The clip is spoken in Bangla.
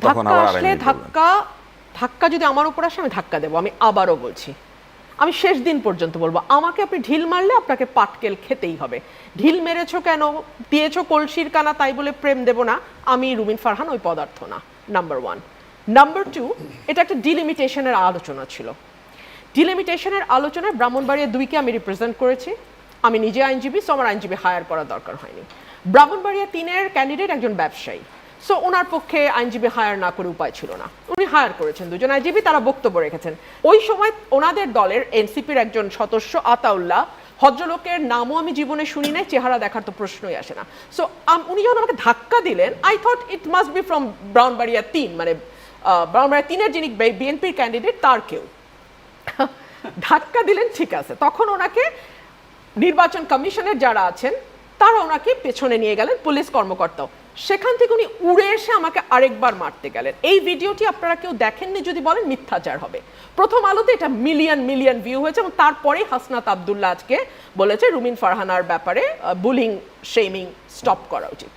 তখন ধাক্কা আবার আসলে ধাক্কা যদি আমার উপর আসে আমি ধাক্কা দেবো। আমি আবারও বলছি, আমি শেষ দিন পর্যন্ত বলবো, আমাকে আপনি ঢিল মারলে আপনাকে পাটকেল খেতেই হবে। ঢিল মেরেছো কেন, দিয়েছো কলসির কানা তাই বলে প্রেম দেব না। আমি রুমিন ফারহান ওই পদার্থ না, নাম্বার 1। নাম্বার 2, এটা একটা ডিলিমিটেশনের আলোচনা ছিল। ডিলিমিটেশনের আলোচনায় ব্রাহ্মণবাড়িয়া 2কে আমি রিপ্রেজেন্ট করেছি। আমি নিজে আইনজীবী, সো আমার আইনজীবী হায়ার করার দরকার হয়নি। ব্রাহ্মণবাড়িয়া 3-এর ক্যান্ডিডেট একজন ব্যবসায়ী, সো ওনার পক্ষে আইনজীবী হায়ার না করে উপায় ছিল না, উনি হায়ার করেছেন দুজন আইনজীবী, তারা বক্তব্য রেখেছেন। ওই সময় ওনাদের দলের এনসিপির একজন সদস্য আতাউল্লাহ, ভদ্রলোকের নামও আমি জীবনে শুনি নাই, চেহারা দেখার তো প্রশ্নই আসে না। সো উনি যখন আমাকে ধাক্কা দিলেন, I thought it must be from Brahmanbaria 3, মানে ব্রাহ্মণবাড়িয়া 3-এর যিনি বিএনপির ক্যান্ডিডেট তার কেউ। ধাক্কা দিলেন, ঠিক আছে। তখন ওনাকে নির্বাচন কমিশনের যারা আছেন তারা ওনাকে পেছনে নিয়ে গেলেন, পুলিশ কর্মকর্তাও। সেখান থেকে উনি উড়ে এসে আমাকে আরেকবার মারতে গেলেন। এই ভিডিওটি আপনারা কেউ দেখেননি যদি বলেন মিথ্যাচার হবে। প্রথম আলোতে এটা মিলিয়ন ভিউ হয়েছে, এবং তারপরেই হাসনাত আব্দুল্লাহ আজকে বলেছে রুমিন ফারহানার ব্যাপারে বুলিং শেমিং স্টপ করা উচিত।